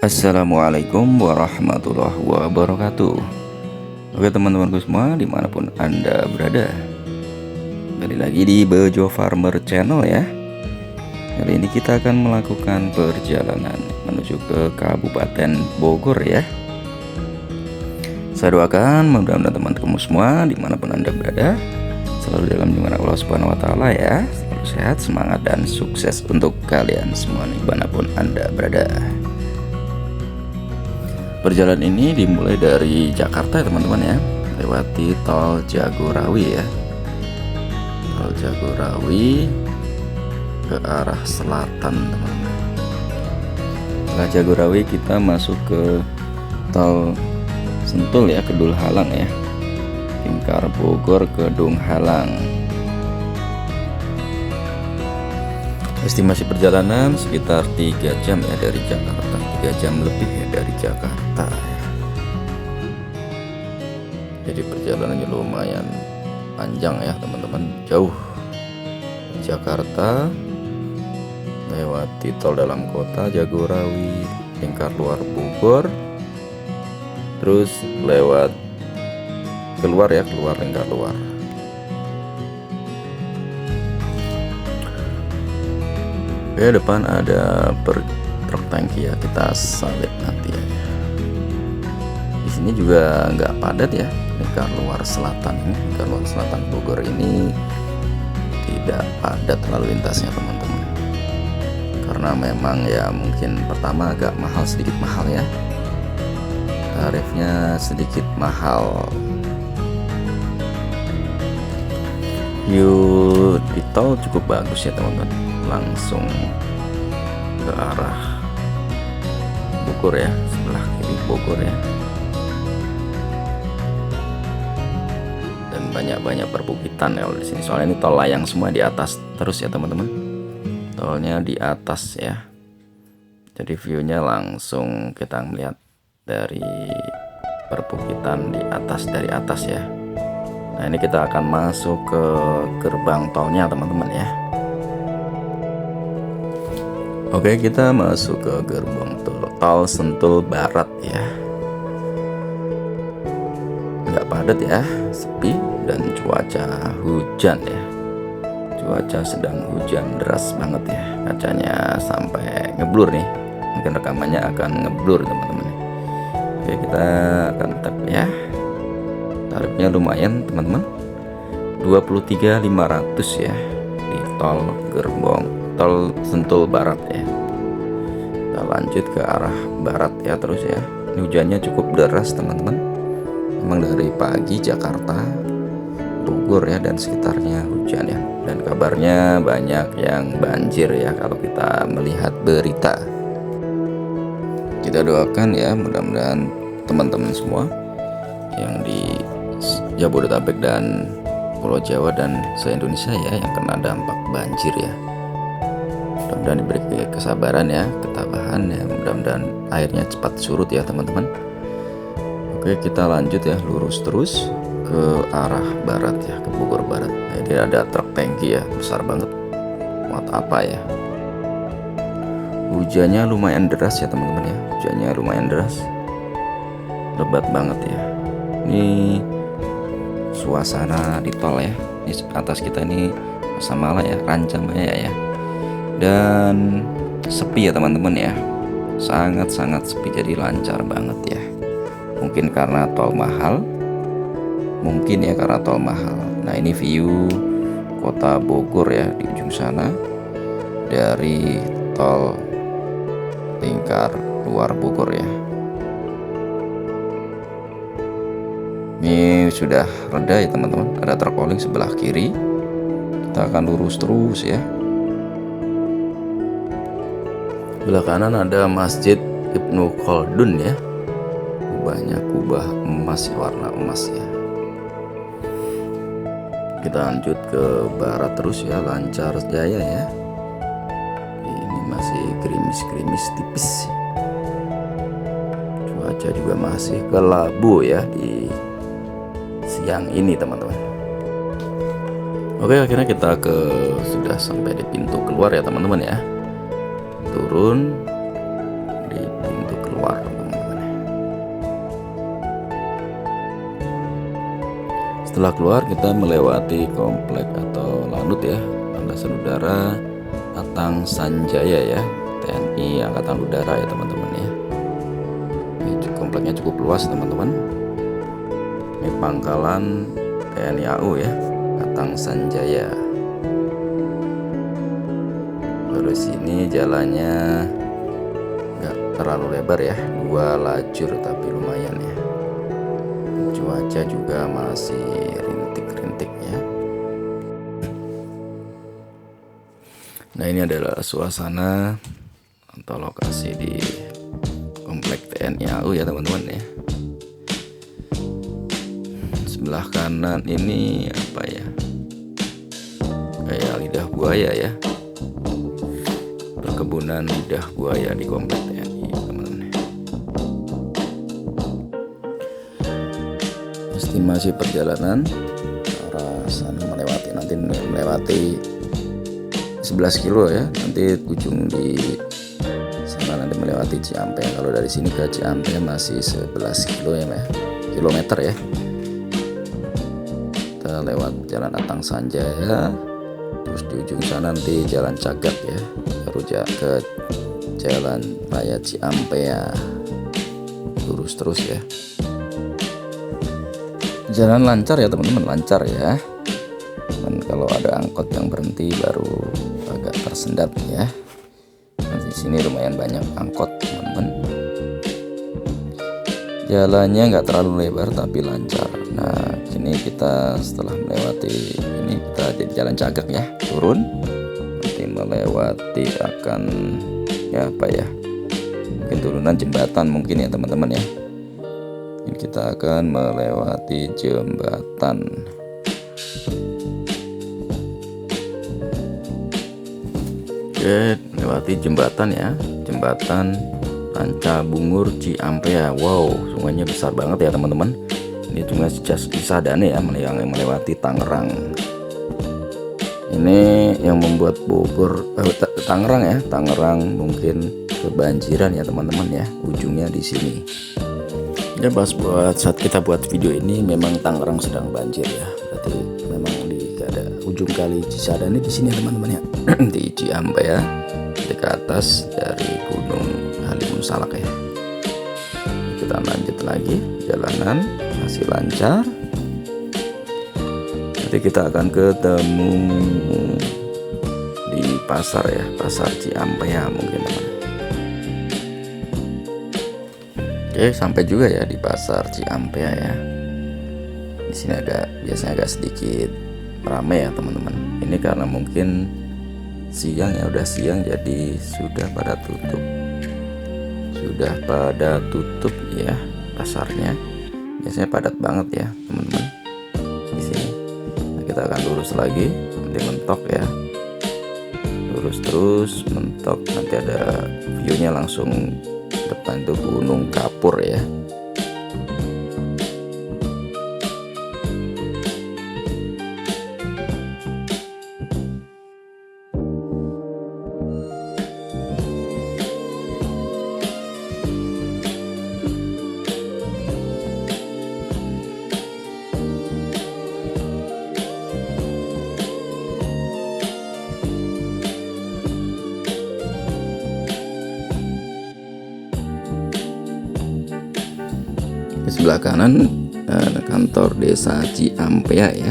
Assalamualaikum warahmatullahi wabarakatuh. Oke teman-temanku semua dimanapun anda berada, kembali lagi di Bejo Farmer Channel ya. Kali ini kita akan melakukan perjalanan menuju ke Kabupaten Bogor ya. Saya doakan mudah-mudahan teman-teman semua dimanapun anda berada selalu dalam lindungan Allah Subhanahu Wa Taala ya. Selalu sehat, semangat dan sukses untuk kalian semua dimanapun anda berada. Perjalanan ini dimulai dari Jakarta ya teman-teman ya, lewati tol Jagorawi ya. Tol Jagorawi ke arah selatan teman-teman. Setelah Jagorawi kita masuk ke tol Sentul ya, Kedul Halang ya. Lingkar Bogor ke Dung Halang. Estimasi perjalanan sekitar 3 jam ya dari Jakarta, 3 jam lebih ya dari Jakarta ya. Jadi perjalanannya lumayan panjang ya teman-teman, jauh. Jakarta lewati tol dalam kota Jagorawi, lingkar luar Bogor, terus lewat keluar ya, keluar lingkar luar. Oke, depan ada truk tangki ya, kita salib nanti ya. Di sini juga nggak padat ya, lingkar luar selatan ini, lingkar luar selatan Bogor ini tidak padat lalu lintasnya teman-teman. Karena memang ya mungkin pertama agak mahal, sedikit mahal ya. Tarifnya sedikit mahal. View di tol cukup bagus ya teman-teman, langsung ke arah Bogor ya, sebelah kiri Bogor ya. Dan banyak perbukitan ya di sini. Soalnya ini tol layang semua di atas terus ya teman-teman. Tolnya di atas ya. Jadi view-nya langsung kita melihat dari perbukitan di atas, dari atas ya. Nah ini kita akan masuk ke gerbang tolnya teman-teman ya. Oke, kita masuk ke gerbang tol Sentul Barat ya. Nggak padat ya, sepi dan cuaca hujan ya. Cuaca sedang hujan deras banget ya. Kacanya sampai ngeblur nih. Mungkin rekamannya akan ngeblur teman-teman. Oke, kita akan tap ya. Tarifnya lumayan teman-teman, 23.500 ya di tol gerbong tol Sentul Barat ya. Kita lanjut ke arah barat ya terus ya. Ini hujannya cukup deras teman-teman. Memang dari pagi Jakarta, Bogor ya dan sekitarnya hujan ya. Dan kabarnya banyak yang banjir ya kalau kita melihat berita. Kita doakan ya mudah-mudahan teman-teman semua yang di Jabodetabek dan Pulau Jawa dan se-Indonesia ya yang kena dampak banjir ya. Mudah-mudahan diberi kesabaran ya, ketabahan ya, mudah-mudahan airnya cepat surut ya teman-teman. Oke, kita lanjut ya, lurus terus ke arah barat ya, ke Bogor Barat. Nah, ini ada truk tangki ya, besar banget. Muat apa ya? Hujannya lumayan deras ya teman-teman ya, hujannya lumayan deras, lebat banget ya. Ini suasana di tol ya. Ini atas kita ini Samala ya, Rancamaya ya. Dan sepi ya teman-teman ya. Sangat-sangat sepi, jadi lancar banget ya. Mungkin karena tol mahal. Mungkin ya karena tol mahal. Nah, ini view kota Bogor ya di ujung sana. Dari tol lingkar luar Bogor ya. Ini sudah reda ya teman-teman, ada truk rolling sebelah kiri. Kita akan lurus terus ya. Sebelah kanan ada Masjid Ibnu Khaldun ya. Kubahnya kubah emas, warna emas ya. Kita lanjut ke barat terus ya, Lancar Jaya ya. Ini masih gerimis-gerimis tipis. Cuaca juga masih kelabu ya di siang ini teman-teman. Oke, akhirnya kita sudah sampai di pintu keluar ya teman-teman ya. Turun di pintu keluar keluar teman-teman. Setelah keluar kita melewati komplek atau lanut ya, Landasan Udara Atang Sanjaya ya, TNI Angkatan Udara ya teman-teman ya. Ini kompleknya cukup luas teman-teman. Ini pangkalan TNI AU ya, Atang Sanjaya. Terus ini jalannya nggak terlalu lebar ya, 2 lajur tapi lumayan ya. Cuaca juga masih rintik-rintik ya. Nah, ini adalah suasana atau lokasi di komplek TNI AU ya teman-teman ya. Sebelah kanan ini apa ya, kayak lidah buaya ya, perkebunan lidah buaya di komplek TNI teman-teman. Estimasi perjalanan arah sana melewati 11 kilo ya, nanti ujung di sana nanti melewati Ciampea. Kalau dari sini ke Ciampea masih 11 kilo ya, kilometer ya. Kita lewat Jalan Atang Sanjaya, terus di ujung sana nanti Jalan Cagak ya, baru ke Jalan Raya Ciampea, lurus terus ya. Jalan lancar ya teman-teman, lancar ya. Cuman kalau ada angkot yang berhenti baru agak tersendat ya. Di sini lumayan banyak angkot teman-teman. Jalannya nggak terlalu lebar tapi lancar. Nah, kini kita setelah melewati ini kita di Jalan Cagak ya, turun nanti melewati akan ya apa ya, mungkin turunan jembatan mungkin ya teman-teman ya. Ini kita akan melewati jembatan. Oke, melewati jembatan ya, jembatan Ranca Bungur Ciampea. Wow, sungainya besar banget ya teman-teman. Ini sungai Cisadane ya, yang melewati Tangerang. Ini yang membuat Bogor, Tangerang ya, Tangerang mungkin kebanjiran ya teman-teman ya, ujungnya di sini. Ya pas saat kita buat video ini memang Tangerang sedang banjir ya, berarti memang ada ujung kali Cisadane di sini teman-teman ya. Di Ciampea di ke atas dari Gunung Halimun Salak ya. Kita lanjut lagi, jalanan masih lancar. Nanti kita akan ketemu di pasar ya, pasar Ciampea mungkin teman. Oke, sampai juga ya di pasar Ciampea ya. Di sini biasanya agak sedikit ramai ya teman-teman. Ini karena mungkin siang ya, udah siang jadi sudah pada tutup ya pasarnya. Biasanya padat banget ya teman-teman di sini. Nah, kita akan lurus lagi, nanti mentok ya, lurus terus mentok, nanti ada view-nya langsung depan itu Gunung Kapur ya. Di sebelah kanan kantor desa Ciampea ya.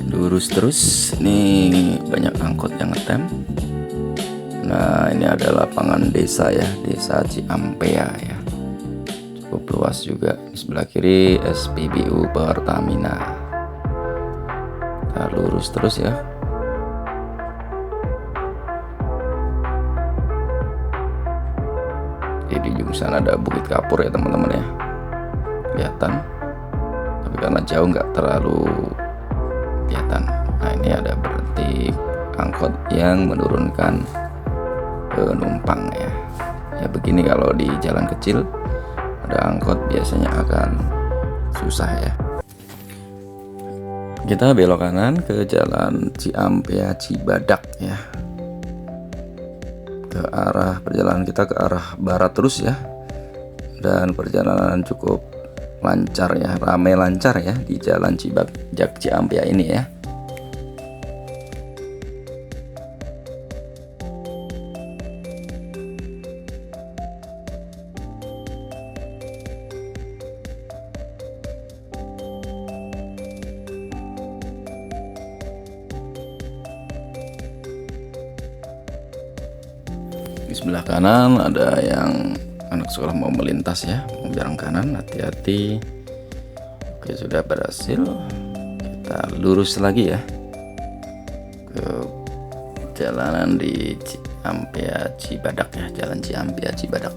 Lurus terus, ini banyak angkot yang ngetem. Nah, ini adalah lapangan desa ya, desa Ciampea ya. Cukup luas juga. Di sebelah kiri SPBU Pertamina. Kita lurus terus ya. Di ujung sana ada Bukit Kapur ya teman-teman ya, kelihatan, tapi karena jauh nggak terlalu kelihatan. Nah, ini ada berhenti angkot yang menurunkan penumpang ya. Ya begini kalau di jalan kecil ada angkot biasanya akan susah ya. Kita belok kanan ke jalan Ciampea Cibadak ya, ke perjalanan kita ke arah barat terus ya, dan perjalanan cukup lancar ya, ramai lancar ya di jalan Cibajak Ciampea ini ya. Di sebelah kanan ada yang anak sekolah mau melintas ya, mau belok kanan, hati-hati. Oke, sudah berhasil. Kita lurus lagi ya ke jalanan di Ciampea Cibadak ya, jalan Ciampea Cibadak.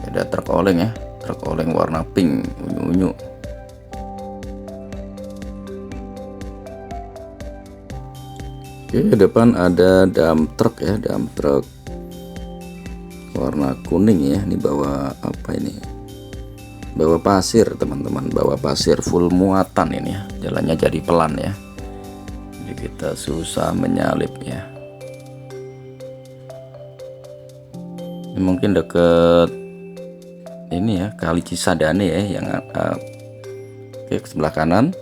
Ada truk oleng ya, truk oleng warna pink unyu-unyu. Oke, depan ada dump truck ya, dump truck warna kuning ya. Ini bawa apa ini? Bawa pasir teman-teman, bawa pasir full muatan ini ya. Jalannya jadi pelan ya, jadi kita susah menyalip ya. Ini mungkin deket ini ya, Kali Cisadane ya, yang oke, sebelah kanan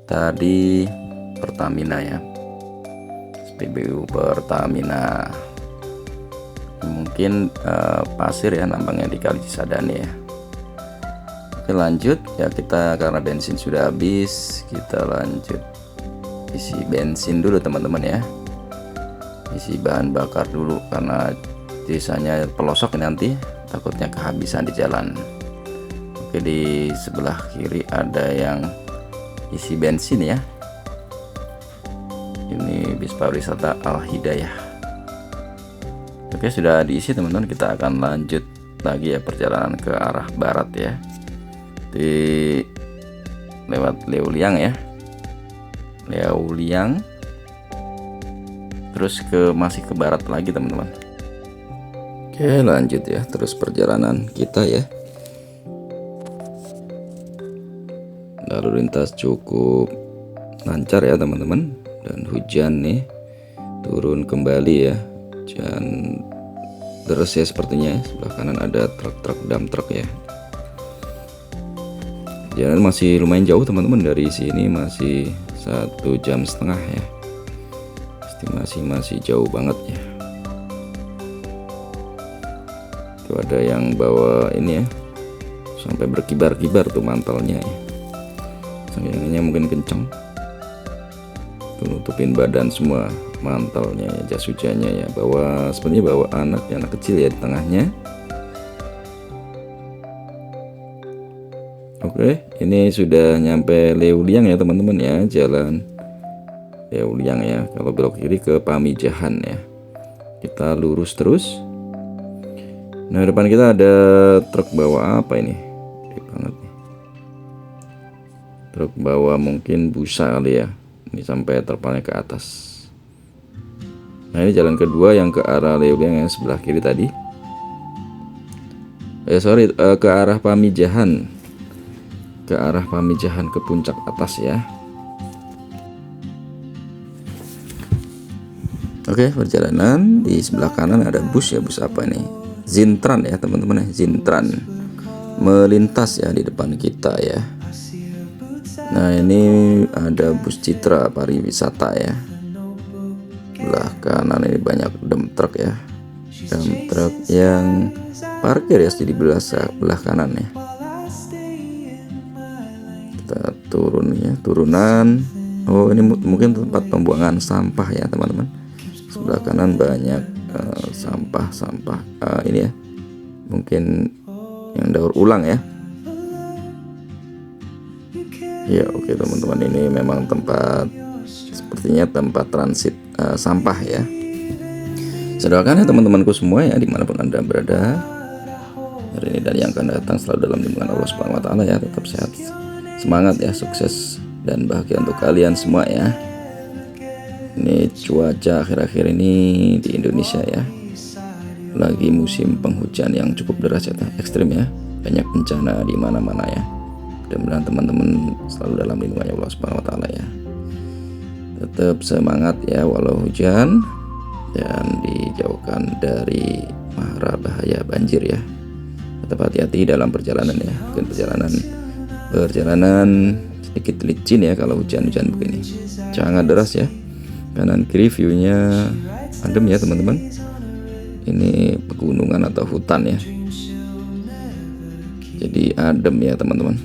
tadi Pertamina ya, SPBU Pertamina. Mungkin pasir ya nampaknya di Kali Cisadane ya. Oke, lanjut ya, kita karena bensin sudah habis, kita lanjut isi bensin dulu teman-teman ya, isi bahan bakar dulu karena desanya pelosok nanti takutnya kehabisan di jalan. Oke, di sebelah kiri ada yang isi bensin ya, ini bis pariwisata Al Hidayah. Oke, sudah diisi teman-teman, kita akan lanjut lagi ya perjalanan ke arah barat ya, di lewat Leuliang ya, Leuliang, terus masih ke barat lagi teman-teman. Oke, lanjut ya terus perjalanan kita ya. Lalu lintas cukup lancar ya teman-teman, dan hujan nih turun kembali ya, hujan deras ya sepertinya. Sebelah kanan ada truk-truk dump truck ya. Jalan masih lumayan jauh teman-teman, dari sini masih 1,5 jam ya, masih jauh banget ya. Itu ada yang bawa ini ya, sampai berkibar-kibar tuh mantelnya ya, sayangannya mungkin kenceng tuh, nutupin badan semua mantelnya ya, jas hujannya ya. Sebenarnya bawa anak kecil ya di tengahnya. Oke, ini sudah nyampe Leuliang ya teman-teman ya, jalan Leuliang ya. Kalau belok kiri ke Pamijahan ya, kita lurus terus. Nah, depan kita ada truk bawa apa ini? Gede banget nih. Truk bawa mungkin busa kali ya, ini sampai terpalnya ke atas. Nah, ini jalan kedua yang ke arah Leuliang yang sebelah kiri tadi. Ke arah Pamijahan. Ke arah Pamijahan ke puncak atas ya. Oke, perjalanan di sebelah kanan ada bus ya, bus apa nih? Zintran ya teman-teman ya, Zintran melintas ya di depan kita ya. Nah, ini ada bus Citra Pariwisata ya. Sebelah kanan ini banyak dump truck ya, dump truck yang parkir ya di belah kanan ya. Kita turun ya, turunan. Oh, ini mungkin tempat pembuangan sampah ya teman-teman. Sebelah kanan banyak sampah ini ya, mungkin yang daur ulang ya. Ya, oke teman-teman, ini memang sepertinya tempat transit sampah ya. Sedoakan ya teman-temanku semua ya, dimanapun Anda berada hari ini dan yang akan datang, selalu dalam lindungan Allah Subhanahu wa Ta'ala ya. Tetap sehat, semangat ya, sukses dan bahagia untuk kalian semua ya. Ini cuaca akhir-akhir ini di Indonesia ya, lagi musim penghujan yang cukup deras ya, ekstrim ya, banyak bencana di mana-mana ya. Mudah-mudahan teman-teman selalu dalam lindungan Allah Subhanahu wa Ta'ala ya. Tetap semangat ya, walau hujan, dan dijauhkan dari mara bahaya banjir ya. Tetap hati-hati dalam perjalanan ya. Mungkin perjalanan sedikit licin ya kalau hujan-hujan begini. Sangat deras ya. Kanan kiri view-nya adem ya teman-teman. Ini pegunungan atau hutan ya. Jadi adem ya teman-teman.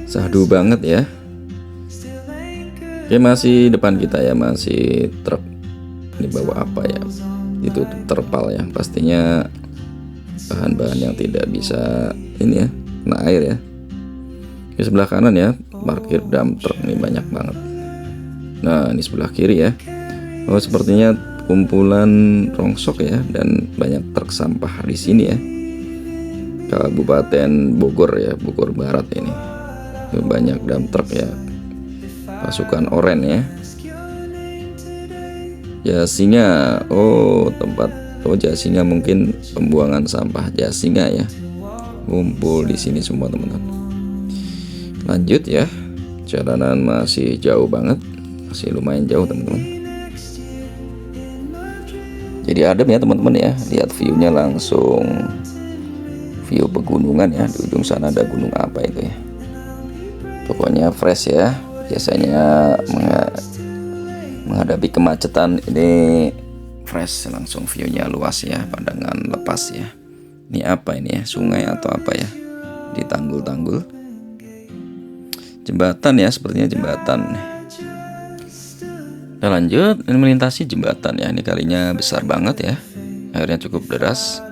Sahdu banget ya. Oke, masih depan kita ya, masih truk. Ini bawa apa ya? Itu terpal ya. Pastinya bahan-bahan yang tidak bisa ini ya, kena air ya. Di sebelah kanan ya, parkir dump truck ini banyak banget. Nah, ini sebelah kiri ya. Oh, sepertinya kumpulan rongsok ya, dan banyak truk sampah di sini ya. Kabupaten Bogor ya, Bogor Barat ini. Banyak dump truck ya. Pasukan oranye ya. Jasinga, tempat Jasinga mungkin pembuangan sampah Jasinga ya. Kumpul di sini semua teman-teman. Lanjut ya. Jalanan masih jauh banget, masih lumayan jauh teman-teman. Jadi adem ya teman-teman ya. Lihat view-nya langsung view pegunungan ya. Di ujung sana ada gunung apa itu ya. Pokoknya fresh ya. Biasanya menghadapi kemacetan ini fresh, langsung view-nya luas ya, pandangan lepas ya. Ini apa ini ya, sungai atau apa ya, di tanggul-tanggul, jembatan ya, sepertinya jembatan. Kita lanjut, ini melintasi jembatan ya. Ini kalinya besar banget ya, airnya cukup deras.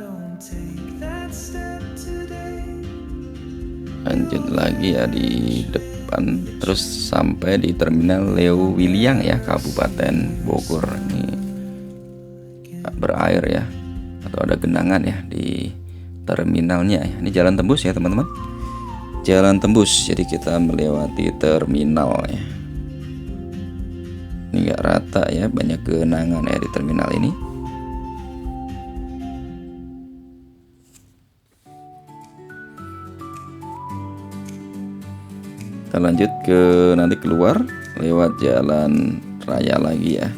Lanjut lagi ya di depan, terus sampai di terminal Leo Wiliang ya, Kabupaten Bogor. Ini berair ya, atau ada genangan ya di terminalnya ya. Ini jalan tembus ya teman-teman, jalan tembus, jadi kita melewati terminal ya. Ini nggak rata ya, banyak genangan ya di terminal ini. Kita lanjut ke nanti keluar lewat jalan raya lagi ya.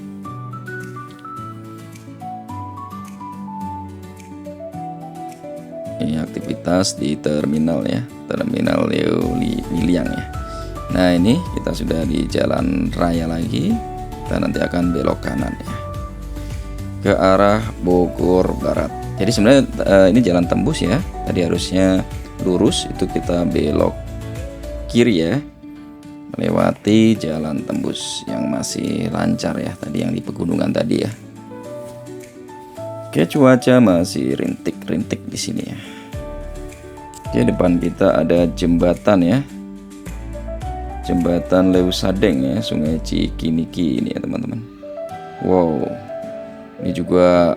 Ini aktivitas di terminal ya, terminal Leo Wiliang ya. Nah, ini kita sudah di jalan raya lagi. Kita nanti akan belok kanan ya, ke arah Bogor Barat. Jadi sebenarnya ini jalan tembus ya. Tadi harusnya lurus, itu kita belok kiri ya, melewati jalan tembus yang masih lancar ya, tadi yang di pegunungan tadi ya. Oke, cuaca masih rintik-rintik di sini ya. Oke, depan kita ada jembatan ya, jembatan Leusadeng ya, Sungai Cikiniki ini ya teman-teman. Wow, ini juga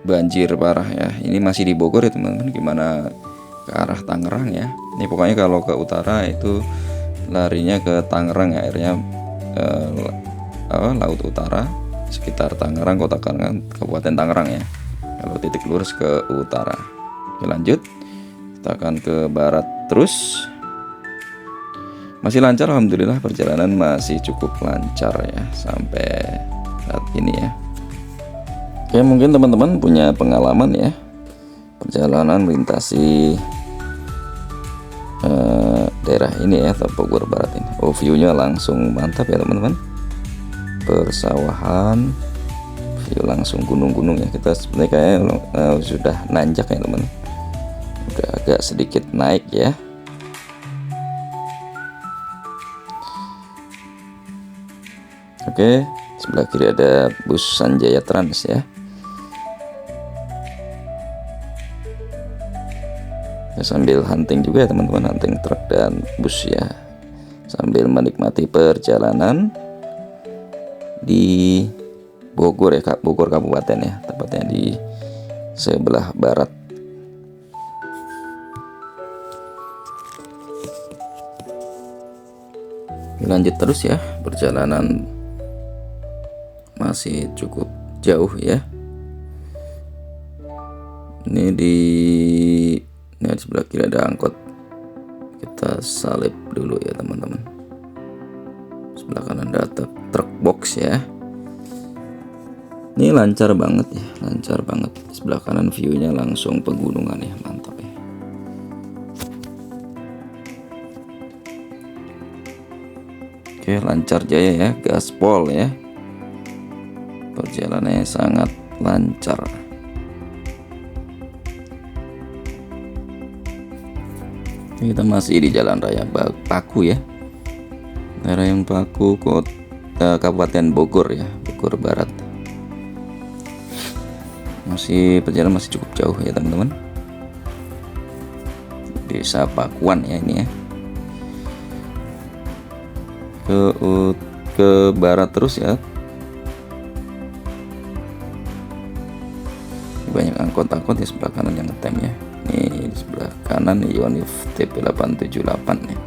banjir parah ya. Ini masih di Bogor ya teman-teman. Gimana ke arah Tangerang ya? Ini pokoknya kalau ke utara itu larinya ke Tangerang ya, airnya laut utara sekitar Tangerang, kota Tangerang, Kabupaten Tangerang ya. Kalau titik lurus ke utara. Oke, lanjut, kita akan ke barat terus. Masih lancar, alhamdulillah, perjalanan masih cukup lancar ya sampai saat ini ya. Oke, mungkin teman-teman punya pengalaman ya, perjalanan melintasi daerah ini ya, atau Bogor Barat ini. Oh, view-nya langsung mantap ya teman-teman. Persawahan, view langsung gunung-gunung ya. Kita sebenarnya kayak sudah nanjak ya teman-teman. Udah agak sedikit naik ya. Oke, sebelah kiri ada bus Sanjaya Trans ya. Ya, sambil hunting juga ya teman-teman, hunting truk dan bus ya, sambil menikmati perjalanan di Bogor ya, Bogor Kabupaten ya, tepatnya di sebelah barat. Lanjut terus ya, perjalanan masih cukup jauh ya. Ini di sebelah kiri ada angkot, kita salip dulu ya teman-teman. Sebelah kanan ada truk box ya. Ini lancar banget ya, lancar banget. Sebelah kanan view-nya langsung pegunungan ya, mantap ya. Oke, lancar jaya ya, gaspol ya. Perjalanannya sangat lancar. Kita masih di Jalan Raya Paku ya, daerah yang Paku, Kabupaten Bogor ya, Bogor Barat. Perjalanan masih cukup jauh ya teman-teman. Desa Pakuan ya ini ya. Ke barat terus ya. Banyak angkot-angkot di sebelah kanan yang ngetem ya. Ini di sebelah kanan Yonif TP878 ya.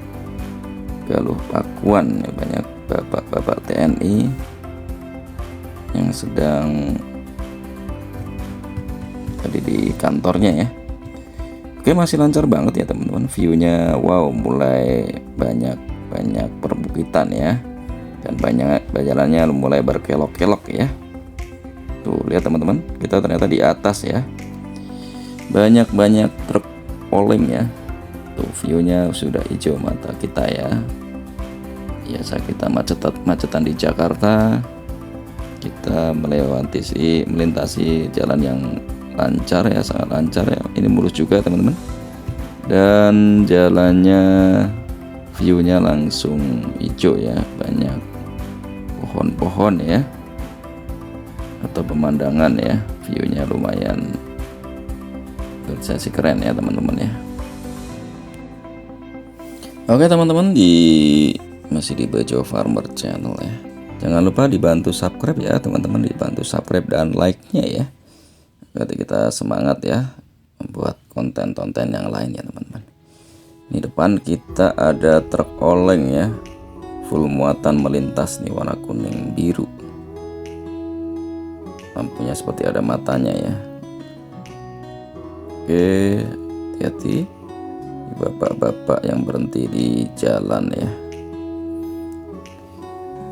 Galuh Pakuan ya, banyak bapak-bapak TNI yang sedang tadi di kantornya ya. Oke, masih lancar banget ya teman-teman. View-nya wow, mulai banyak perbukitan ya, dan banyak jalannya mulai berkelok-kelok ya. Tuh lihat teman-teman, kita ternyata di atas ya. Banyak truk oleng ya. Tuh view-nya sudah hijau mata kita ya. Biasa kita macetan di Jakarta, kita melintasi jalan yang lancar ya, sangat lancar ya. Ini mulus juga teman-teman, dan jalannya view-nya langsung hijau ya, banyak pohon-pohon ya, atau pemandangan ya. View-nya lumayan, menurut saya sih keren ya teman-teman ya. Oke teman-teman, masih di Bejo Farmer Channel ya. Jangan lupa dibantu subscribe ya teman-teman, dibantu subscribe dan like-nya ya. Berarti kita semangat ya membuat konten-konten yang lain ya teman-teman. Ini depan kita ada truk oleng ya, full muatan melintas nih, warna kuning biru. Lampunya seperti ada matanya ya. Oke, hati-hati bapak-bapak yang berhenti di jalan ya.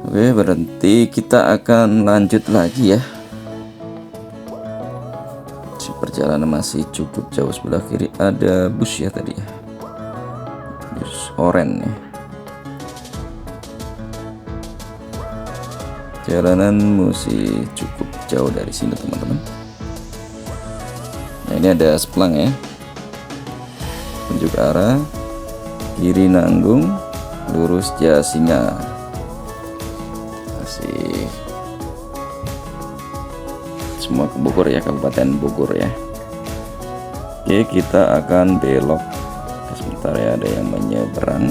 Oke, berhenti, kita akan lanjut lagi ya. Perjalanan masih cukup jauh. Sebelah kiri ada bus ya tadi ya, bus oren ya. Jalanan masih cukup jauh dari sini teman-teman. Nah ini ada splang ya, tunjuk arah, kiri Nanggung, lurus Jasinga. Masih semua ke Bogor ya, Kabupaten Bogor ya. Oke, kita akan belok. Sebentar ya, ada yang menyeberang.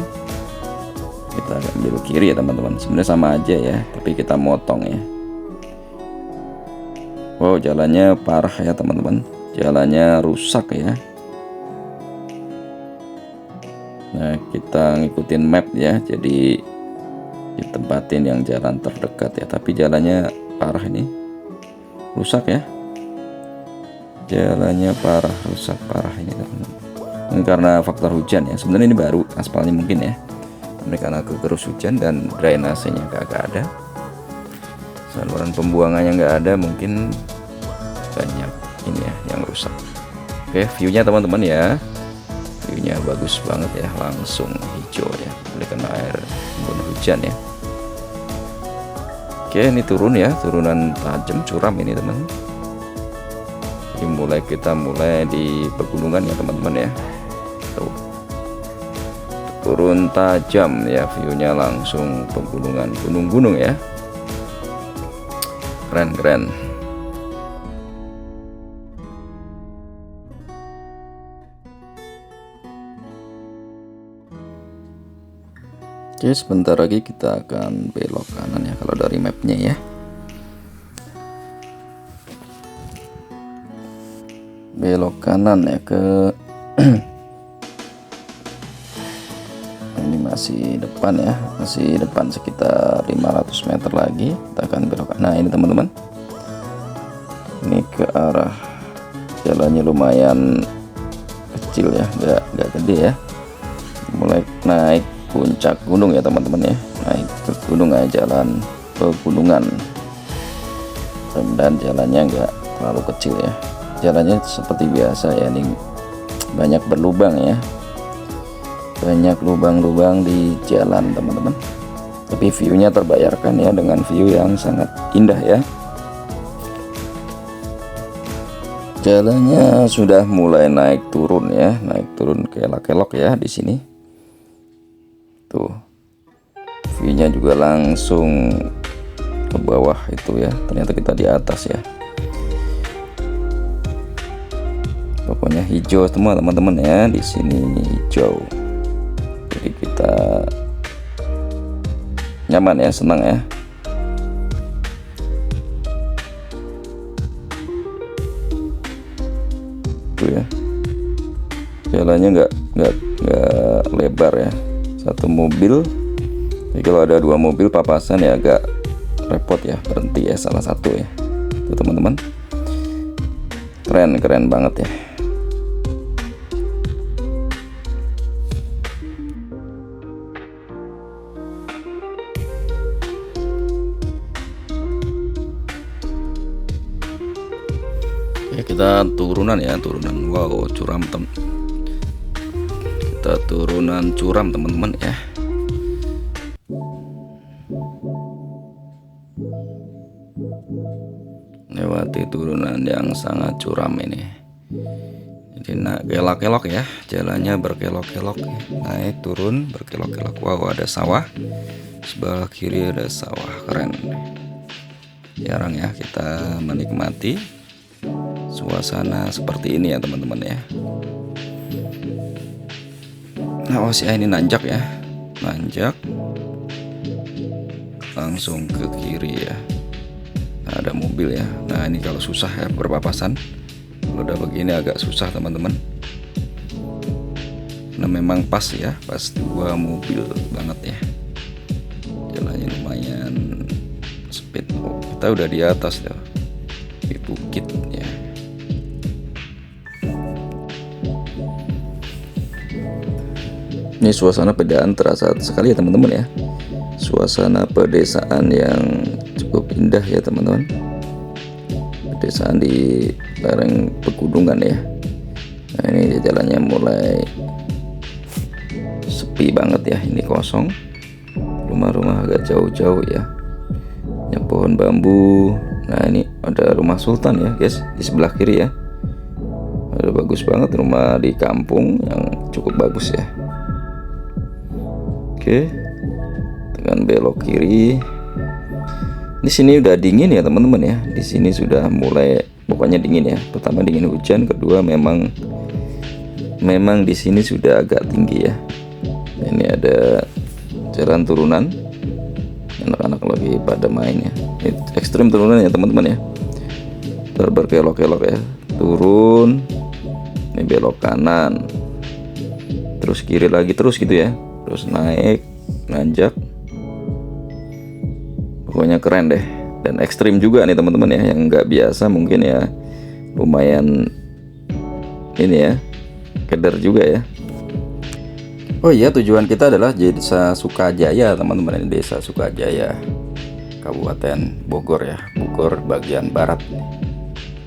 Kita akan belok kiri ya teman-teman. Sebenarnya sama aja ya, tapi kita motong ya. Wow, jalannya parah ya teman-teman. Jalannya rusak ya. Nah, kita ngikutin map ya. Jadi ditempatin yang jalan terdekat ya. Tapi jalannya parah ini. Rusak ya, jalannya parah, rusak parah ini teman-teman. Ini karena faktor hujan ya. Sebenarnya ini baru aspalnya mungkin ya, ini karena kegerus hujan dan drainasenya gak ada, saluran pembuangannya nggak ada, mungkin banyak ini ya yang rusak. Oke, viewnya teman-teman ya, viewnya bagus banget ya, langsung hijau ya, oleh karena air hujan ya. Oke, ini turun ya, turunan tajam, curam ini teman. Jadi kita mulai di pegunungan ya teman-teman ya. Tuh, turun tajam ya, viewnya langsung pegunungan, gunung-gunung ya. Keren. Oke, sebentar lagi kita akan belok kanan ya kalau dari mapnya ya. Belok kanan ya ke ini masih depan ya, masih depan sekitar 500 meter lagi kita akan belok kanan. Nah ini teman-teman, ini ke arah jalannya lumayan kecil ya, nggak gede ya, mulai naik puncak gunung ya teman-teman ya, naik ke gunung aja, jalan pegunungan. Dan jalannya nggak terlalu kecil ya, jalannya seperti biasa ya, ini banyak berlubang ya, banyak lubang-lubang di jalan teman-teman, tapi view-nya terbayarkan ya dengan view yang sangat indah ya. Jalannya sudah mulai naik turun ya, naik turun kelok-kelok ya di sini. Tuh, view-nya juga langsung ke bawah itu ya. Ternyata kita di atas ya. Pokoknya hijau semua teman-teman ya, di sini hijau. Jadi kita nyaman ya, senang ya. Tuh ya, jalannya nggak lebar ya, satu mobil. Jadi kalau ada dua mobil papasan ya agak repot ya, berhenti ya salah satu ya. Tuh teman-teman, keren banget ya. Ya, kita turunan ya, turunan. Wow, curam kita turunan curam teman-teman ya. Lewati turunan yang sangat curam ini. Jadi kelok-kelok ya, jalannya berkelok-kelok ya. Naik turun berkelok-kelok. Wow, ada sawah, sebelah kiri ada sawah, keren. Jarang ya kita menikmati suasana seperti ini ya teman-teman ya. Nah, oh sih ini nanjak ya, nanjak langsung ke kiri ya. Nah, ada mobil ya. Nah, ini kalau susah ya berpapasan, kalau udah begini agak susah teman-teman. Nah, memang pas ya, pas dua mobil banget ya. Jalannya lumayan speed. Oh, kita udah di atas ya, di bukit ya. Ini suasana pedesaan terasa sekali ya teman-teman ya. Suasana pedesaan yang cukup indah ya teman-teman. Pedesaan di lereng pegunungan ya. Nah, ini jalannya mulai sepi banget ya. Ini kosong. Rumah-rumah agak jauh-jauh ya. Yang pohon bambu. Nah, ini ada rumah sultan ya guys, di sebelah kiri ya. Ada bagus banget rumah di kampung yang cukup bagus ya. Oke, tekan belok kiri. Di sini udah dingin ya teman-teman ya. Di sini sudah mulai, pokoknya dingin ya. Pertama dingin hujan, kedua memang di sini sudah agak tinggi ya. Ini ada jalan turunan. Anak-anak lagi pada main ya. Ini ekstrim turunan ya teman-teman ya. Berkelok-kelok ya. Turun. Ini belok kanan. Terus kiri lagi terus gitu ya. Terus naik, nanjak. Pokoknya keren deh. Dan ekstrim juga nih teman-teman ya. Yang nggak biasa mungkin ya, lumayan ini ya, keder juga ya. Oh iya, tujuan kita adalah Desa Sukajaya teman-teman. Ini Desa Sukajaya, Kabupaten Bogor ya, Bogor bagian barat,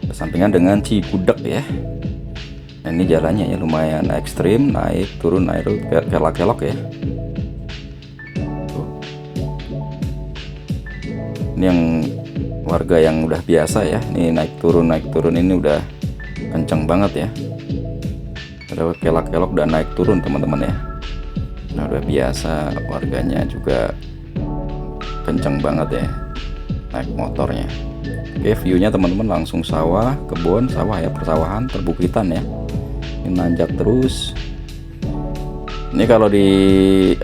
bersampingan dengan Cigudeg ya. Nah, ini jalannya ya lumayan ekstrim, naik turun kelak-kelok ya. Tuh. Ini yang warga yang udah biasa ya. Ini naik turun ini udah kenceng banget ya. Ada kelak-kelok dan naik turun teman-teman ya. Nah, udah biasa, warganya juga kenceng banget ya naik motornya. Oke, view-nya teman-teman langsung sawah, kebun, sawah ya, persawahan, perbukitan ya. Ini nanjak terus. Ini kalau di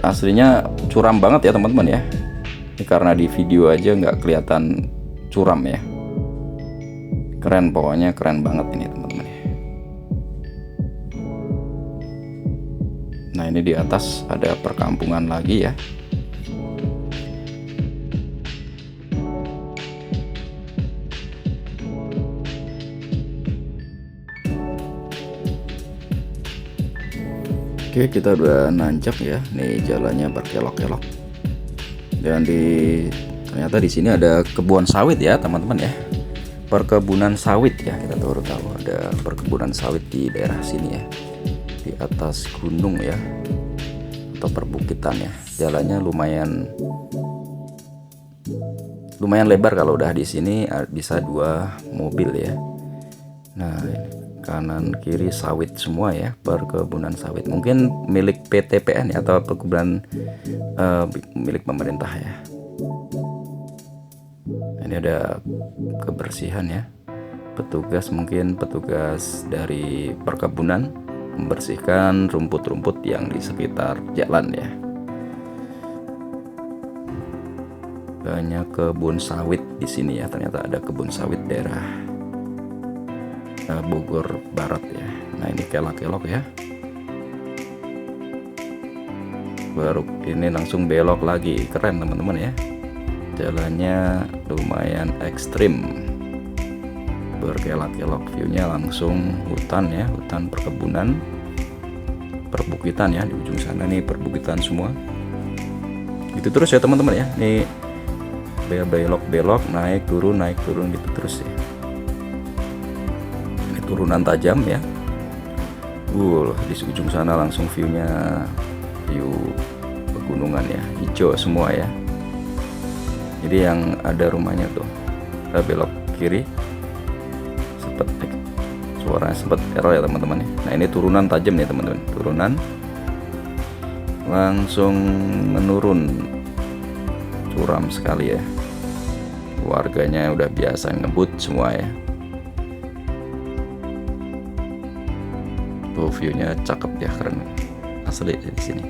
aslinya curam banget ya teman-teman ya. Ini karena di video aja nggak kelihatan curam ya. Keren, pokoknya keren banget ini teman-teman. Nah, ini di atas ada perkampungan lagi ya. Oke, kita udah nanjak ya. Nih jalannya berkelok-kelok. Dan ternyata di sini ada kebun sawit ya teman-teman ya. perkebunan sawit ya, kita baru tahu ada perkebunan sawit di daerah sini ya, di atas gunung ya, atau perbukitan ya. Jalannya lumayan lebar, kalau udah di sini bisa 2 mobil ya. Nah, kanan kiri sawit semua ya, perkebunan sawit, mungkin milik PTPN ya, atau perkebunan milik pemerintah ya. Ini ada kebersihan ya, mungkin petugas dari perkebunan membersihkan rumput-rumput yang di sekitar jalan ya. Banyak kebun sawit di sini ya, ternyata ada kebun sawit daerah Bogor Barat ya. Nah, ini kelak-kelok ya, baru ini langsung belok lagi, keren teman-teman ya. Jalannya lumayan ekstrim, berkelak-kelok, viewnya langsung hutan ya, hutan perkebunan, perbukitan ya, di ujung sana nih perbukitan semua. Itu terus ya teman-teman ya, nih belok-belok, naik turun gitu terus ya. Ini turunan tajam ya. Di ujung sana langsung viewnya view pegunungan ya, hijau semua ya. Jadi yang ada rumahnya tuh, kita belok kiri, suaranya sempet error ya teman-teman ya. Nah, ini turunan tajam nih teman-teman, turunan langsung menurun, curam sekali ya. Warganya udah biasa ngebut semua ya. Tuh viewnya cakep ya, keren asli di sini.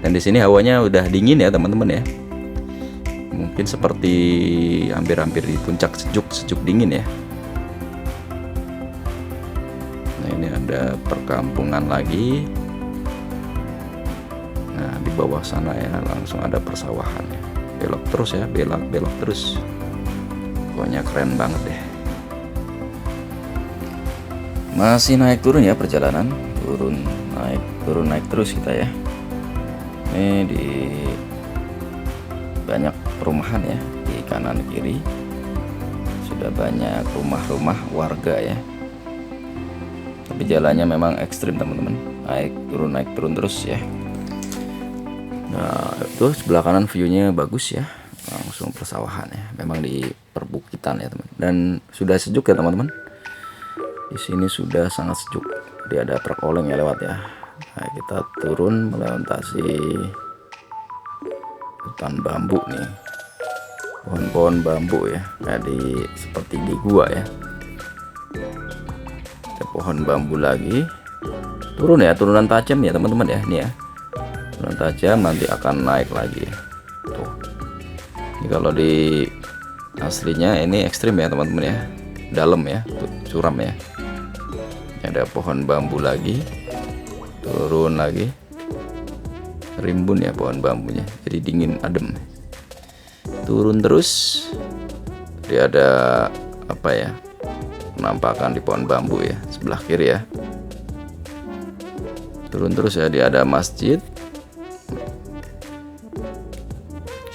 Dan di sini hawanya udah dingin ya teman-teman ya. Mungkin seperti hampir-hampir di puncak, sejuk dingin ya. Nah, ini ada perkampungan lagi. Nah, di bawah sana ya langsung ada persawahan ya. Belok terus ya, belok terus. Pokoknya keren banget deh. Masih naik turun ya perjalanan, turun naik terus kita ya. Ini di banyak perumahan ya, di kanan kiri sudah banyak rumah-rumah warga ya. Tapi jalannya memang ekstrim teman-teman, naik turun terus ya. Nah, itu sebelah kanan viewnya bagus ya, langsung persawahan ya, memang di perbukitan ya teman. Dan sudah sejuk ya teman-teman, di sini sudah sangat sejuk. Jadi ada truk oleng ya lewat ya. Nah, kita turun melintasi hutan bambu nih, pohon-pohon bambu ya, kayak seperti di gua ya. Ada pohon bambu lagi, turun ya, turunan tajam ya teman-teman ya. Ini ya, turunan tajam, nanti akan naik lagi tuh. Ini kalau di aslinya ini ekstrim ya teman-teman ya, dalam ya, tuh, curam ya. Ini ada pohon bambu lagi, turun lagi, rimbun ya pohon bambunya, jadi dingin adem. Turun terus, jadi ada apa ya, penampakan di pohon bambu ya, sebelah kiri ya. Turun terus ya, dia ada masjid,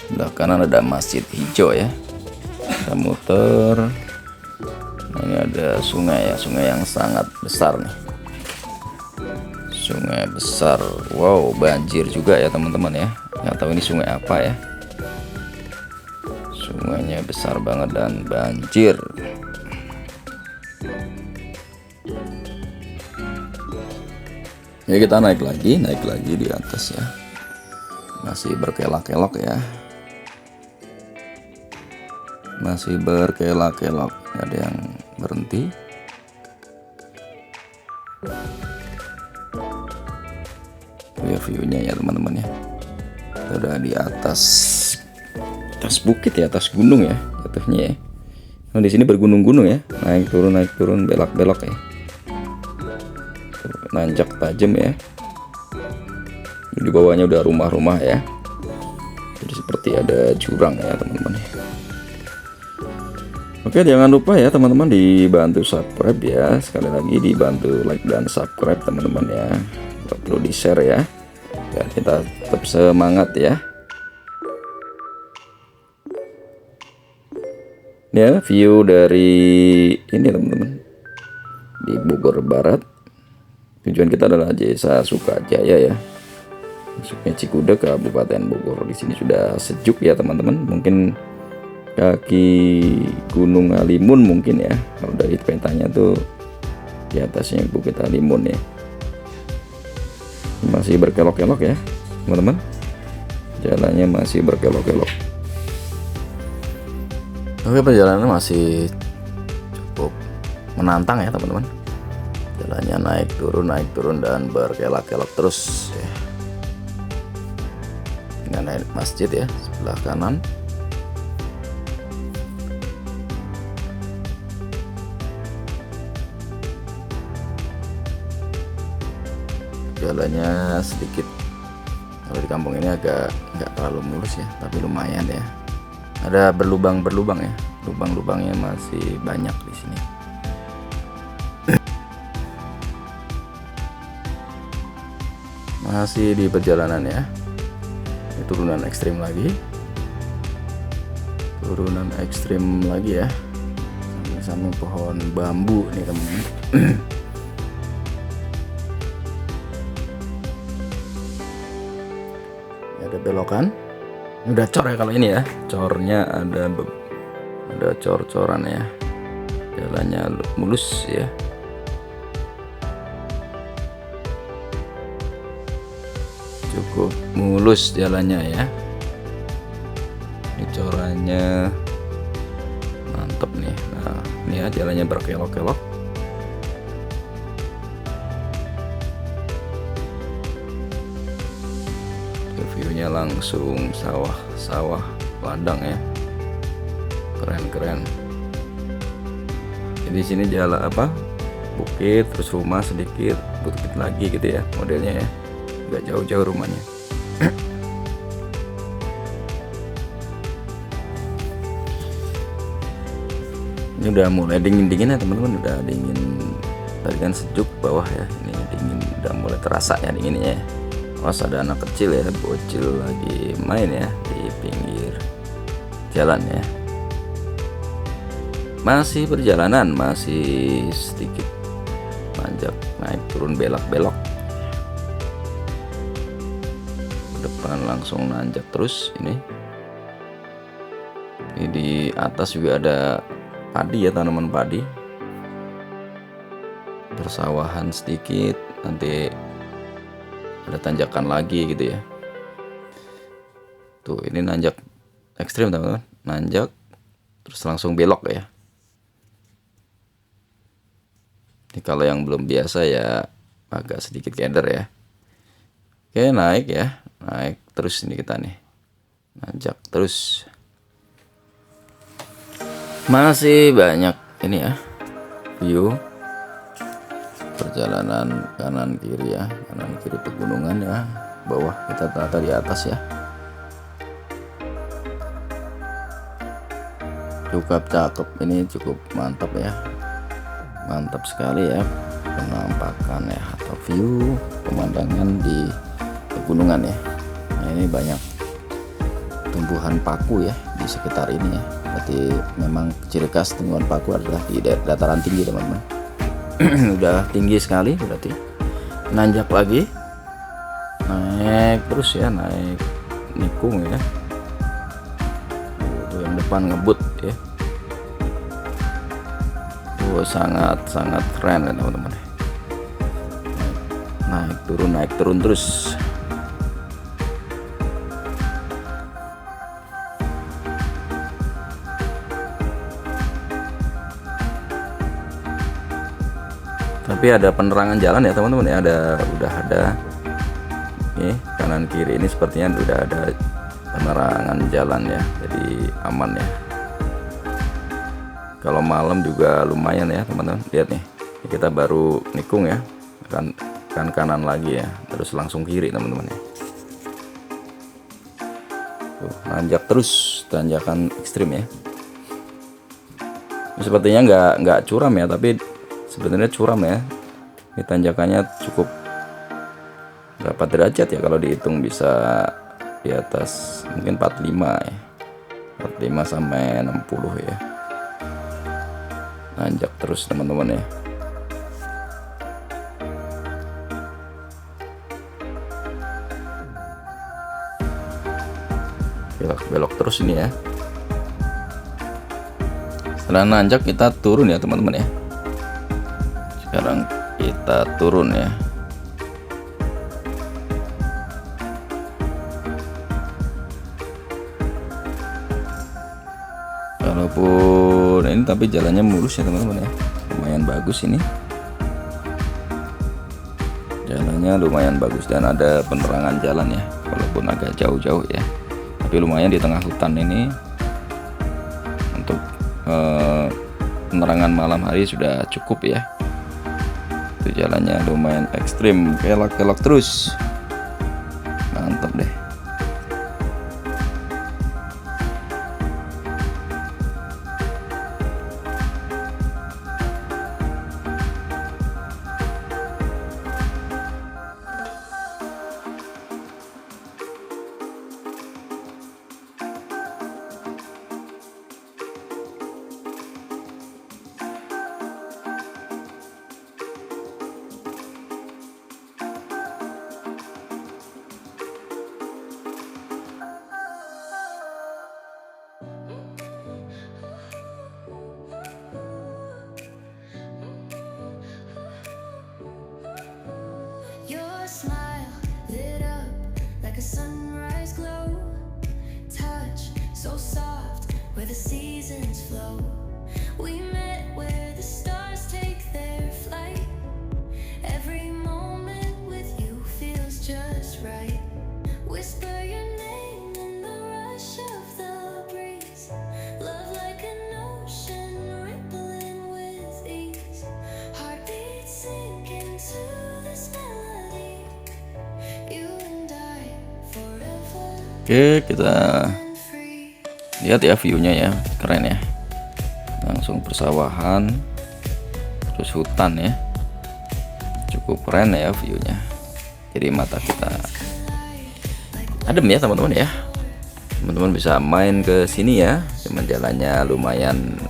sebelah kanan ada masjid hijau ya. Kita muter. Nah, ini ada sungai ya, sungai yang sangat besar nih, sungai besar. Wow, banjir juga ya teman-teman ya, nggak tahu ini sungai apa ya. Sungainya besar banget dan banjir. Ya, kita naik lagi di atas ya, masih berkelak-kelok ya, masih berkelak-kelok, ada yang berhenti. Viewnya ya teman-teman ya, kita udah di atas bukit ya, atas gunung ya jatuhnya ya. Nah, di sini bergunung-gunung ya, naik turun belok ya. Nanjak tajam ya. Di bawahnya udah rumah-rumah ya, jadi seperti ada jurang ya teman-teman. Oke, jangan lupa ya teman-teman dibantu subscribe ya, sekali lagi dibantu like dan subscribe teman-teman ya, perlu di share ya, biar kita tetap semangat ya. Ya, view dari ini teman-teman, di Bogor Barat. Tujuan kita adalah Desa Sukajaya ya, masuknya Cikudek, Kabupaten Bogor. Di sini sudah sejuk ya teman-teman. Mungkin kaki Gunung Halimun mungkin ya, kalau dari petanya tuh di atasnya Bukit Halimun ya. Masih berkelok-kelok ya teman-teman, jalannya masih berkelok-kelok. Oke, perjalanan masih cukup menantang ya teman-teman. Jalannya naik turun dan berkelok-kelok terus ya. Dengan naik masjid ya sebelah kanan. Jalannya sedikit, kalau di kampung ini agak nggak terlalu mulus ya, tapi lumayan ya. Ada berlubang-berlubang ya, lubang-lubangnya masih banyak di sini. Masih di perjalanan ya. Ini turunan ekstrim lagi, ya. Samping pohon bambu nih teman-teman. Ada belokan. Ini udah cor ya kalau ini ya. Cornya ada cor-coran ya. Jalannya mulus ya. Cukup mulus jalannya ya. Ini corannya mantep nih. Nah, ini ya jalannya berkelok-kelok. View-nya langsung sawah ladang ya, keren. Jadi sini jalan bukit, terus rumah sedikit, bukit lagi gitu ya modelnya ya, nggak jauh-jauh rumahnya. Ini udah mulai dingin ya teman-teman, udah dingin. Tadi kan sejuk bawah ya, ini dingin, udah mulai terasa ya dinginnya ya. Awas ada anak kecil ya, bocil lagi main ya di pinggir jalan ya. Masih perjalanan, masih sedikit nanjak, naik turun belok-belok. Depan langsung nanjak terus ini. Ini di atas juga ada padi ya, tanaman padi. Persawahan sedikit, nanti ada tanjakan lagi gitu ya. Tuh ini nanjak ekstrim teman-teman, nanjak terus langsung belok ya. Ini kalau yang belum biasa ya agak sedikit keder ya. Oke, naik ya, naik terus ini kita nih, nanjak terus. Masih banyak ini ya view perjalanan kanan kiri ya, kanan kiri pegunungan ya, bawah kita ternyata di atas ya. Cukup cakep, ini cukup mantap ya, mantap sekali ya penampakan ya, atau view pemandangan di pegunungan ya. Nah, ini banyak tumbuhan paku ya di sekitar ini ya, berarti memang ciri khas tumbuhan paku adalah di dataran tinggi teman-teman. Udah tinggi sekali, berarti nanjak lagi, naik terus ya, naik nikung ya. Tuh yang depan ngebut ya. Sangat keren ya teman-teman. Naik turun terus. Tapi ada penerangan jalan ya teman-teman ya, udah ada ini kanan kiri ini sepertinya udah ada penerangan jalan ya, jadi aman ya. Kalau malam juga lumayan ya teman-teman. Lihat nih, kita baru nikung ya, kan kanan lagi ya, terus langsung kiri teman-teman ya. Tuh, nanjak terus, tanjakan ekstrim ya. Ini sepertinya nggak curam ya, tapi sebenarnya curam ya. Ini tanjakannya cukup berapa derajat ya, kalau dihitung bisa di atas mungkin 45 ya, 45 sampai 60 ya. Nanjak terus teman-teman ya. Belok terus ini ya. Setelah nanjak kita turun ya teman-teman ya. Sekarang kita turun ya. Walaupun ini tapi jalannya mulus ya teman-teman ya. Lumayan bagus ini. Jalannya lumayan bagus dan ada penerangan jalan ya. Walaupun agak jauh-jauh ya. Tapi lumayan di tengah hutan ini untuk penerangan malam hari sudah cukup ya. Itu jalannya lumayan ekstrim, kelak-kelak terus. Mantap deh. Smile lit up like a sunrise glow. Touch so soft where the seasons flow. We met where the stars take their flight. Every moment with you feels just right. Whisper your name in the rush of the breeze. Love like an ocean rippling with ease. Heartbeats sink into this melody. Oke, kita lihat ya view-nya ya, keren ya. Langsung persawahan, terus hutan ya. Cukup keren ya view-nya. Jadi mata kita adem ya teman-teman ya. Teman-teman bisa main ke sini ya. Cuman jalannya lumayan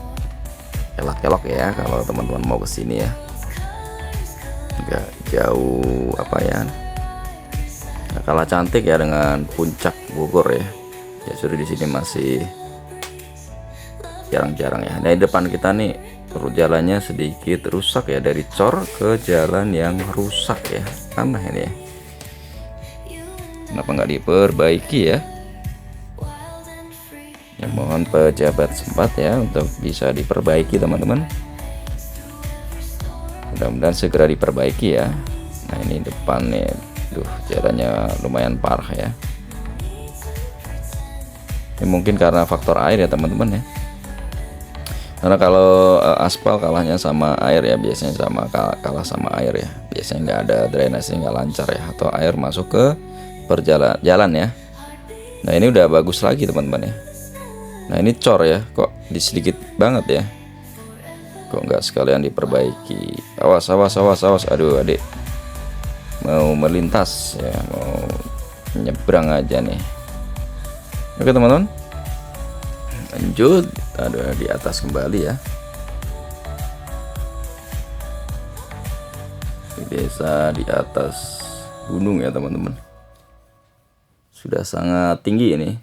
kelak-kelok ya kalau teman-teman mau ke sini ya. Agak jauh apa ya. Kalah cantik ya dengan puncak Bogor ya. Ya sudah di sini masih jarang-jarang ya. Nah, di depan kita nih jalannya sedikit rusak ya, dari cor ke jalan yang rusak ya. Aneh ini ya. Kenapa nggak diperbaiki ya? Ya mohon pejabat setempat ya untuk bisa diperbaiki teman-teman. Mudah-mudahan segera diperbaiki ya. Nah ini depannya, jalannya lumayan parah ya. Ini mungkin karena faktor air ya teman-teman ya. Karena kalau aspal kalahnya sama air ya, biasanya kalah sama air ya. Biasanya nggak ada drainase, nggak lancar ya, atau air masuk ke jalan ya. Nah ini udah bagus lagi teman-teman ya. Nah ini cor ya, kok sedikit banget ya. Kok nggak sekalian diperbaiki? Awas. Aduh adik, mau melintas ya, mau nyebrang aja nih. Oke teman-teman, lanjut. Ada di atas kembali ya. Di desa di atas gunung ya teman-teman. Sudah sangat tinggi ini.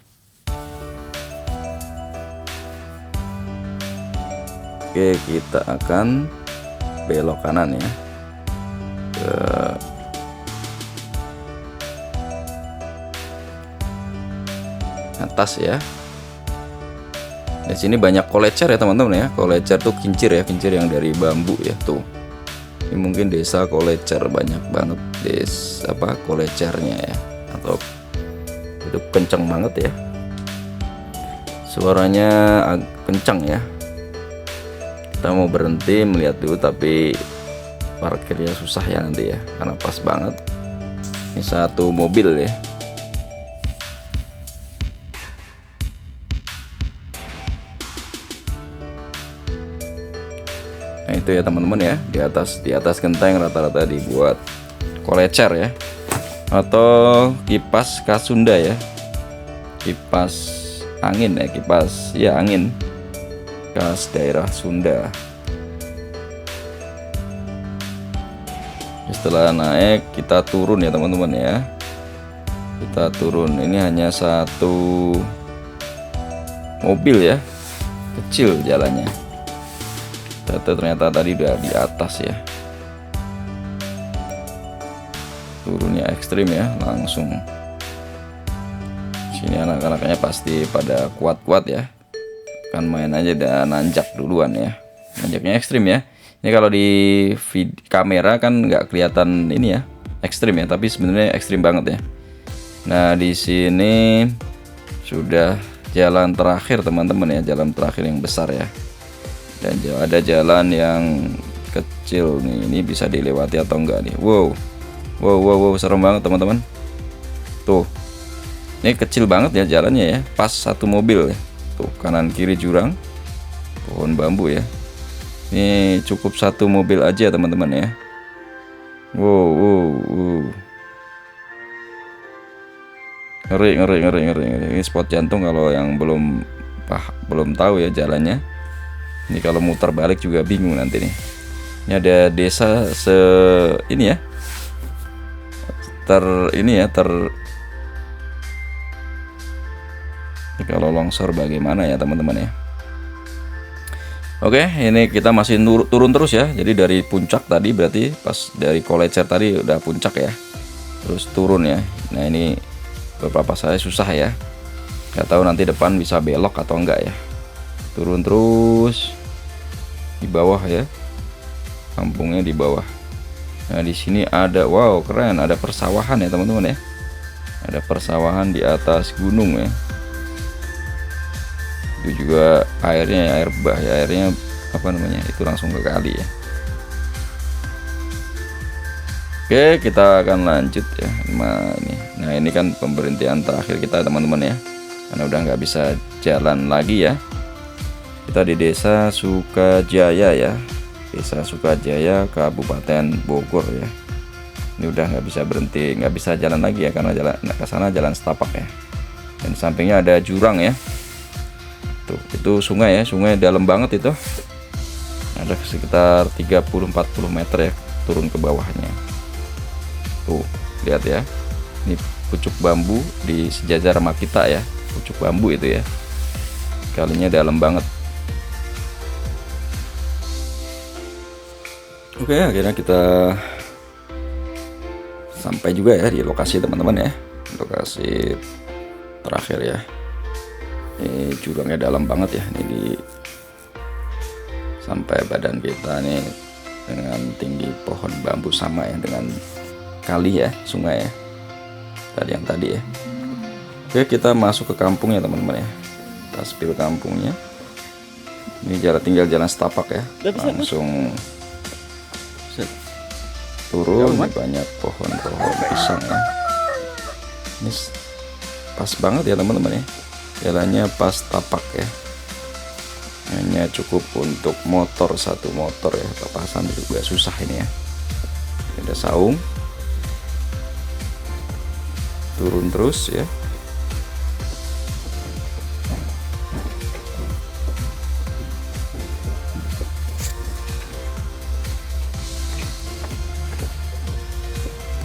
Oke, kita akan belok kanan ya. Ke atas ya. Di sini banyak kolecer ya teman-teman ya. Kolecer tuh kincir ya, kincir yang dari bambu ya tuh. Ini mungkin desa kolecer, banyak banget kolecernya ya. Atau hidup kenceng banget ya. Suaranya kencang ya. Kita mau berhenti melihat dulu, tapi parkirnya susah ya nanti ya, karena pas banget. Ini satu mobil ya. Nah itu ya teman-teman ya, di atas genteng rata-rata dibuat kolecer ya, atau kipas khas Sunda ya, kipas angin ya, kipas ya angin khas daerah Sunda. Setelah naik kita turun ya teman-teman ya. Kita turun, ini hanya satu mobil ya, kecil jalannya. Ternyata tadi udah di atas ya. Turunnya ekstrim ya, langsung. Sini anak-anaknya pasti pada kuat-kuat ya. Kan main aja dan nanjak duluan ya. Nanjaknya ekstrim ya. Ini kalau di kamera kan nggak kelihatan ini ya, ekstrim ya, tapi sebenarnya ekstrim banget ya. Nah, di sini sudah jalan terakhir teman-teman ya, jalan terakhir yang besar ya. Dan ada jalan yang kecil nih, ini bisa dilewati atau enggak nih. Wow, serem banget teman-teman. Tuh, ini kecil banget ya jalannya ya, pas satu mobil ya. Tuh, kanan kiri jurang, pohon bambu ya. Ini cukup satu mobil aja teman-teman ya. Wow. Ngeri. Ini spot jantung kalau yang belum tahu ya jalannya. Ini kalau muter balik juga bingung nanti nih. Ini ada desa ini ya. Kalau longsor bagaimana ya teman-teman ya. Oke, ini kita masih turun terus ya. Jadi dari puncak tadi berarti pas dari Kolecer tadi udah puncak ya. Terus turun ya. Nah, ini beberapa saya susah ya. Gak tahu nanti depan bisa belok atau enggak ya. Turun terus di bawah ya. Kampungnya di bawah. Nah, di sini ada, wow keren, ada persawahan ya teman-teman ya. Ada persawahan di atas gunung ya. Itu juga airnya air bah ya, airnya apa namanya itu langsung ke kali ya. Oke, kita akan lanjut ya. Nah, ini kan pemberhentian terakhir kita teman-teman ya, karena udah nggak bisa jalan lagi ya. Kita di Desa Sukajaya ya, Desa Sukajaya, Kabupaten Bogor ya. Ini udah nggak bisa berhenti, nggak bisa jalan lagi ya, karena jalan ke sana jalan setapak ya. Dan di sampingnya ada jurang ya. Tuh, itu sungai ya, sungai dalam banget itu. Ada sekitar 30-40 meter ya turun ke bawahnya. Tuh, lihat ya. Ini pucuk bambu di sejajar sama kita ya. Pucuk bambu itu ya. Kalinya dalam banget. Oke, akhirnya kita sampai juga ya di lokasi teman-teman ya. Lokasi terakhir ya. Ini jurangnya dalam banget ya, ini sampai badan kita nih, dengan tinggi pohon bambu sama ya dengan kali ya, sungai ya tadi yang tadi ya. Oke, kita masuk ke kampungnya teman-teman ya. Kita spill kampungnya. Ini tinggal jalan setapak ya, langsung turun. Banyak pohon-pohon pisang ya. Ini pas banget ya teman-teman ya. Jalannya pas tapak ya, hanya cukup untuk motor, satu motor ya. Papasan juga susah ini ya. Ada saung, turun terus ya.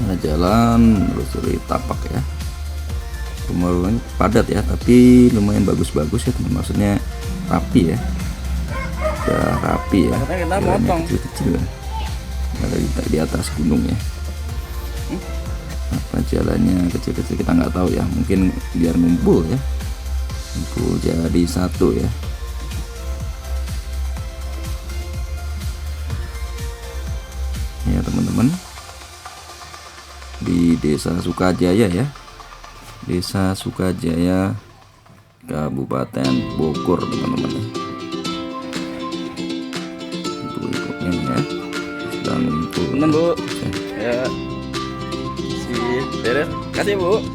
Nah, jalan terus dari tapak ya. Rumah-rumahnya padat ya, tapi lumayan bagus-bagus ya teman, maksudnya rapi ya, udah rapi ya. Jalannya kecil-kecil ya. Ada di atas gunung ya. Apa jalannya kecil-kecil kita nggak tahu ya, mungkin biar ngumpul ya, ngumpul jadi satu ya. Ya teman-teman, di Desa Sukajaya ya, Desa Sukajaya, Kabupaten Bogor teman-teman ya. Ibu-ibunya ya sedang ngumpul. Bu. Ya. Beres. Kasih Bu.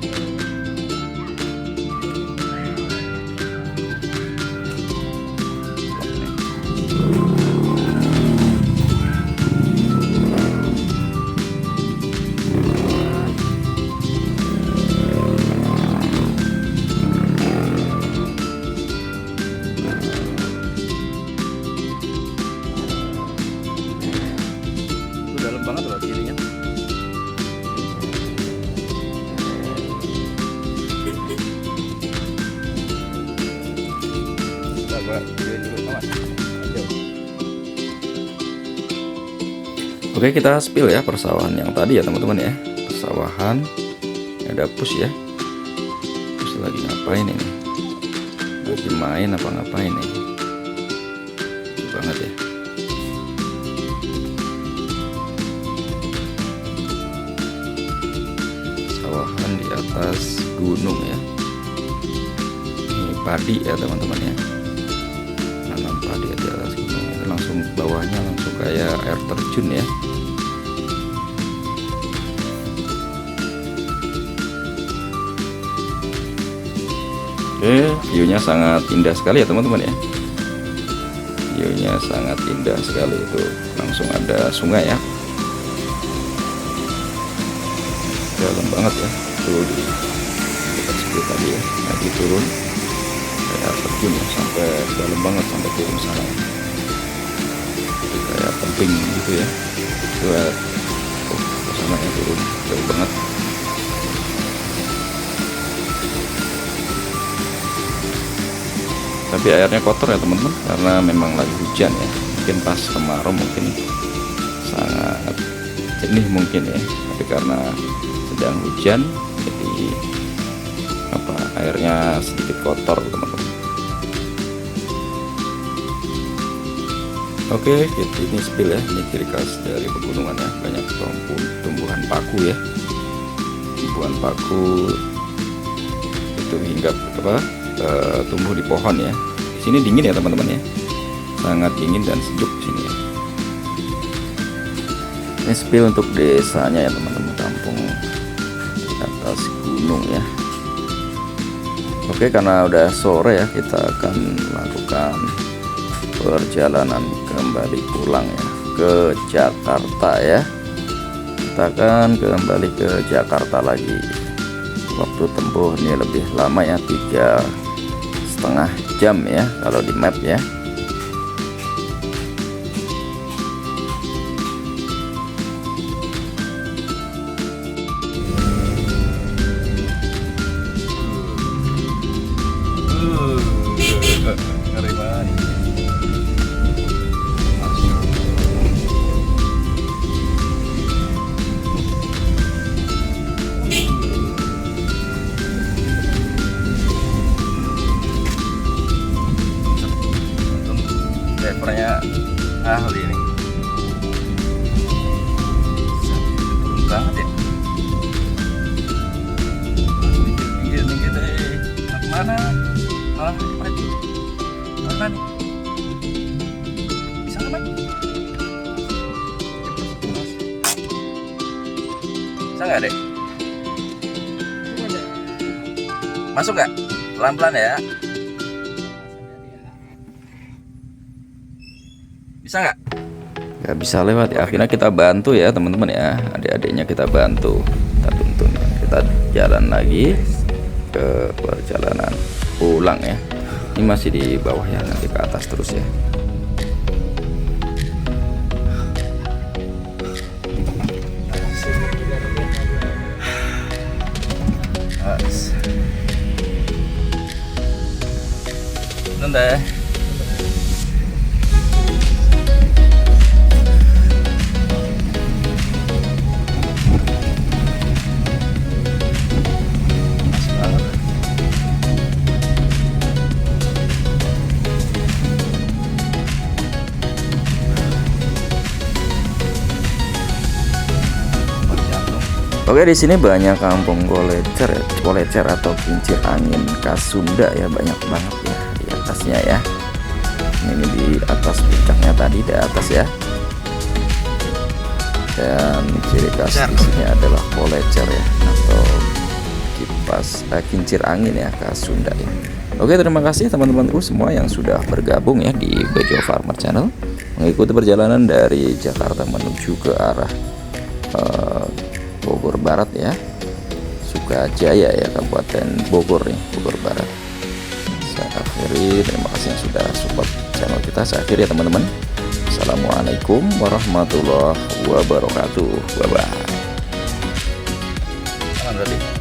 Itu dalam banget loh kirinya. Oke, kita spill ya persawahan yang tadi ya teman-teman ya. Persawahan ada push ya. Push lagi ngapain ini? Lagi main apa ngapain nih? Lucu banget ya. Persawahan di atas gunung ya. Ini padi ya teman-teman ya. Nanam padi di atas gunung. Ini langsung bawahnya langsung kayak air terjun ya. Oke, view-nya sangat indah sekali ya teman-teman ya. View-nya sangat indah sekali, itu langsung ada sungai ya. Dalam banget ya, tuh di atas tadi ya, lagi turun kayak terjun ya, sampai dalam banget, sampai turun sana. Itu kayak tebing gitu ya. Lihat, ke sana ya, turun jauh banget. Tapi airnya kotor ya teman-teman, karena memang lagi hujan ya. Mungkin pas kemarau mungkin sangat jernih mungkin ya, tapi karena sedang hujan jadi airnya sedikit kotor teman-teman. Oke, ini spill ya, ini ciri khas dari pegunungan ya, banyak tumbuhan paku ya. Tumbuhan paku itu hingga tumbuh di pohon ya. Di sini dingin ya teman-teman ya, sangat dingin dan sejuk di sini ya. Ini spill untuk desanya ya teman-teman, kampung di atas gunung ya. Oke, karena udah sore ya, kita akan melakukan perjalanan kembali pulang ya ke Jakarta ya. Kita akan kembali ke Jakarta lagi. Waktu tempuh ini lebih lama ya, 3,5 jam ya kalau di map ya. Ngeri banget. Drivernya ahli nih. Turun banget ya. Minggir deh. Mau kemana? Malah maju. Mana nih? Bisa nggak, Mike? Bisa nggak, Dek? Masuk nggak? Pelan-pelan ya. Bisa nggak? Nggak bisa lewat ya. Akhirnya kita bantu ya teman-teman ya, adik-adiknya kita bantu, kita tuntun ya. Kita jalan lagi ke perjalanan pulang ya. Ini masih di bawah ya, nanti ke atas terus ya. Nanda. Oke, di sini banyak kampung Kolecer atau kincir angin khas Sunda ya, banyak banget ya di atasnya ya. Ini di atas puncaknya tadi, di atas ya. Dan ciri khas di sini adalah Kolecer ya, atau kincir angin ya khas Sunda ya. Oke, terima kasih teman-temanku semua yang sudah bergabung ya di Bejo Farmer Channel, mengikuti perjalanan dari Jakarta menuju ke arah Bogor Barat ya, Sukajaya ya, Kabupaten Bogor nih, Bogor Barat. Saya akhiri, terima kasih yang sudah support channel kita. Saya akhiri ya teman-teman. Assalamualaikum warahmatullahi wabarakatuh. Bye bye. Berarti